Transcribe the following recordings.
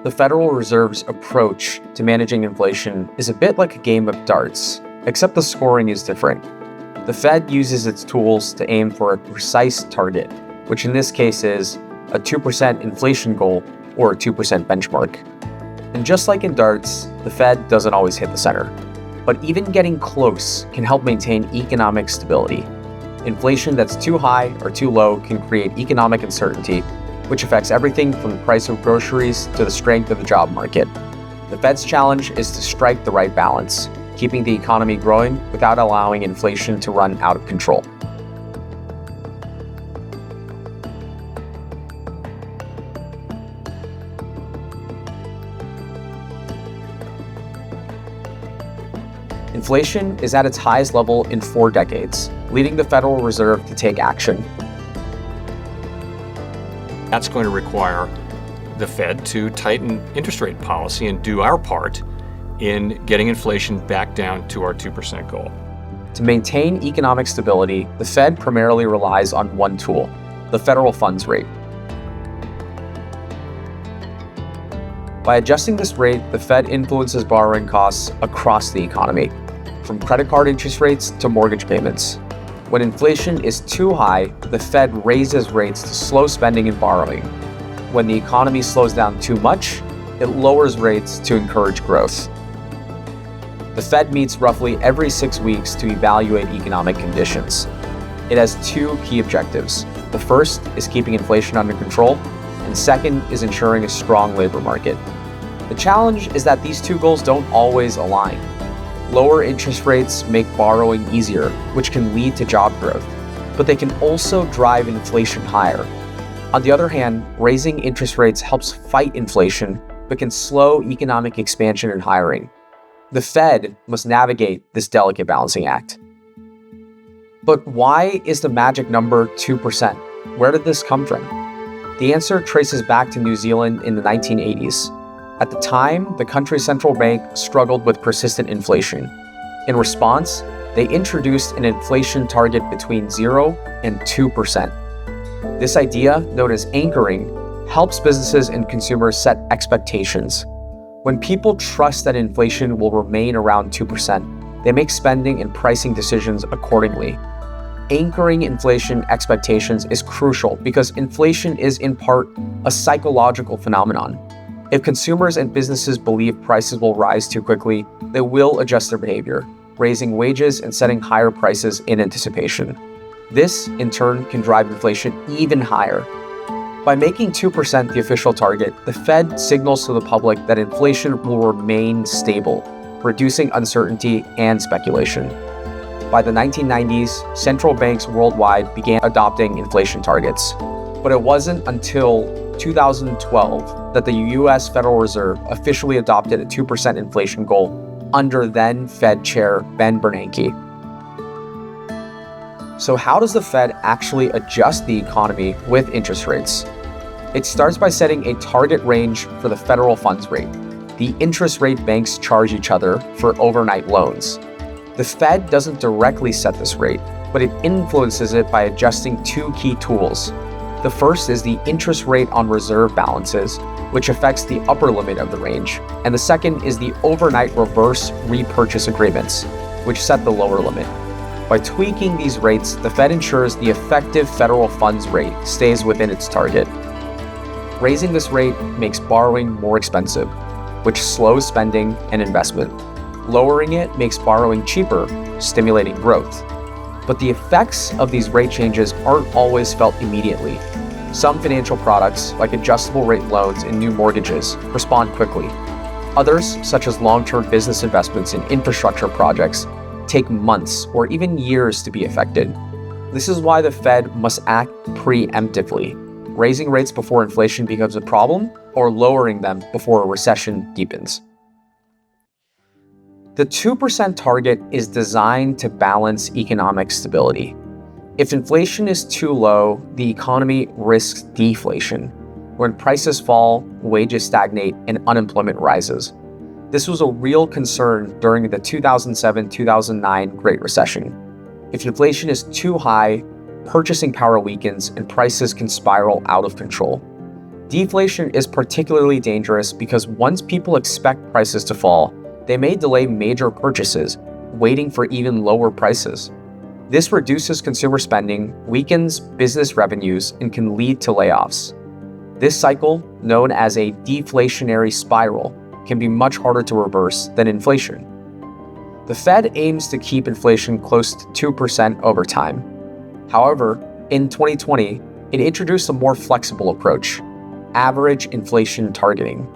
The Federal Reserve's approach to managing inflation is a bit like a game of darts, except the scoring is different. The Fed uses its tools to aim for a precise target, which in this case is a 2% inflation goal or a 2% benchmark. And just like in darts, the Fed doesn't always hit the center. But even getting close can help maintain economic stability. Inflation that's too high or too low can create economic uncertainty, which affects everything from the price of groceries to the strength of the job market. The Fed's challenge is to strike the right balance, keeping the economy growing without allowing inflation to run out of control. Inflation is at its highest level in 4 decades, leading the Federal Reserve to take action. That's going to require the Fed to tighten interest rate policy and do our part in getting inflation back down to our 2% goal. To maintain economic stability, the Fed primarily relies on one tool, the federal funds rate. By adjusting this rate, the Fed influences borrowing costs across the economy, from credit card interest rates to mortgage payments. When inflation is too high, the Fed raises rates to slow spending and borrowing. When the economy slows down too much, it lowers rates to encourage growth. The Fed meets roughly every 6 weeks to evaluate economic conditions. It has 2 key objectives. The first is keeping inflation under control, and second is ensuring a strong labor market. The challenge is that these 2 goals don't always align. Lower interest rates make borrowing easier, which can lead to job growth, but they can also drive inflation higher. On the other hand, raising interest rates helps fight inflation, but can slow economic expansion and hiring. The Fed must navigate this delicate balancing act. But why is the magic number 2%? Where did this come from? The answer traces back to New Zealand in the 1980s. At the time, the country's central bank struggled with persistent inflation. In response, they introduced an inflation target between 0 and 2%. This idea, known as anchoring, helps businesses and consumers set expectations. When people trust that inflation will remain around 2%, they make spending and pricing decisions accordingly. Anchoring inflation expectations is crucial because inflation is in part a psychological phenomenon. If consumers and businesses believe prices will rise too quickly, they will adjust their behavior, raising wages and setting higher prices in anticipation. This, in turn, can drive inflation even higher. By making 2% the official target, the Fed signals to the public that inflation will remain stable, reducing uncertainty and speculation. By the 1990s, central banks worldwide began adopting inflation targets. But it wasn't until 2012 that the U.S. Federal Reserve officially adopted a 2% inflation goal under then Fed Chair Ben Bernanke. So how does the Fed actually adjust the economy with interest rates? It starts by setting a target range for the federal funds rate, the interest rate banks charge each other for overnight loans. The Fed doesn't directly set this rate, but it influences it by adjusting 2 key tools. The first is the interest rate on reserve balances, which affects the upper limit of the range, and the second is the overnight reverse repurchase agreements, which set the lower limit. By tweaking these rates, the Fed ensures the effective federal funds rate stays within its target. Raising this rate makes borrowing more expensive, which slows spending and investment. Lowering it makes borrowing cheaper, stimulating growth. But the effects of these rate changes aren't always felt immediately. Some financial products, like adjustable rate loans and new mortgages, respond quickly. Others, such as long-term business investments in infrastructure projects, take months or even years to be affected. This is why the Fed must act preemptively, raising rates before inflation becomes a problem or lowering them before a recession deepens. The 2% target is designed to balance economic stability. If inflation is too low, the economy risks deflation. When prices fall, wages stagnate, and unemployment rises. This was a real concern during the 2007-2009 Great Recession. If inflation is too high, purchasing power weakens and prices can spiral out of control. Deflation is particularly dangerous because once people expect prices to fall, they may delay major purchases, waiting for even lower prices. This reduces consumer spending, weakens business revenues, and can lead to layoffs. This cycle, known as a deflationary spiral, can be much harder to reverse than inflation. The Fed aims to keep inflation close to 2% over time. However, in 2020, it introduced a more flexible approach: average inflation targeting.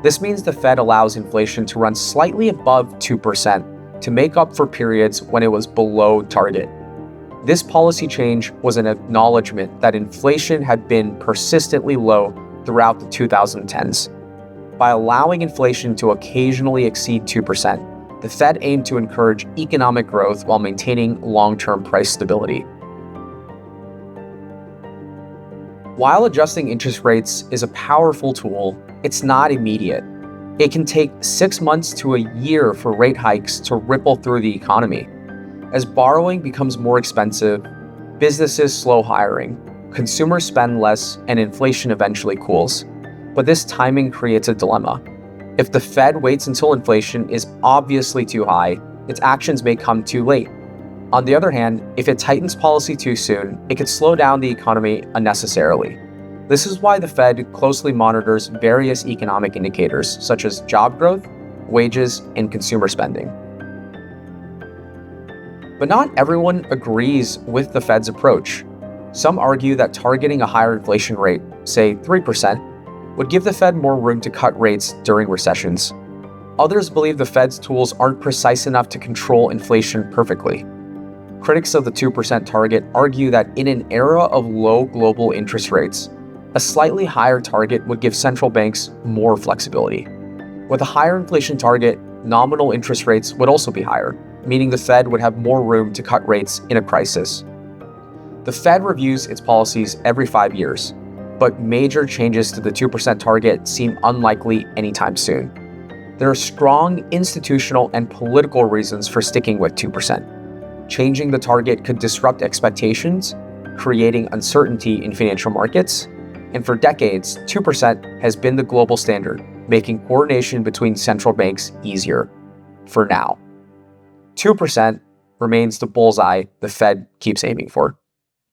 This means the Fed allows inflation to run slightly above 2% to make up for periods when it was below target. This policy change was an acknowledgement that inflation had been persistently low throughout the 2010s. By allowing inflation to occasionally exceed 2%, the Fed aimed to encourage economic growth while maintaining long-term price stability. While adjusting interest rates is a powerful tool, it's not immediate. It can take 6 months to a year for rate hikes to ripple through the economy. As borrowing becomes more expensive, businesses slow hiring, consumers spend less, and inflation eventually cools. But this timing creates a dilemma. If the Fed waits until inflation is obviously too high, its actions may come too late. On the other hand, if it tightens policy too soon, it could slow down the economy unnecessarily. This is why the Fed closely monitors various economic indicators such as job growth, wages, and consumer spending. But not everyone agrees with the Fed's approach. Some argue that targeting a higher inflation rate, say 3%, would give the Fed more room to cut rates during recessions. Others believe the Fed's tools aren't precise enough to control inflation perfectly. Critics of the 2% target argue that in an era of low global interest rates, a slightly higher target would give central banks more flexibility. With a higher inflation target, nominal interest rates would also be higher, meaning the Fed would have more room to cut rates in a crisis. The Fed reviews its policies every 5 years, but major changes to the 2% target seem unlikely anytime soon. There are strong institutional and political reasons for sticking with 2%. Changing the target could disrupt expectations, creating uncertainty in financial markets, and for decades, 2% has been the global standard, making coordination between central banks easier. For now, 2% remains the bullseye the Fed keeps aiming for.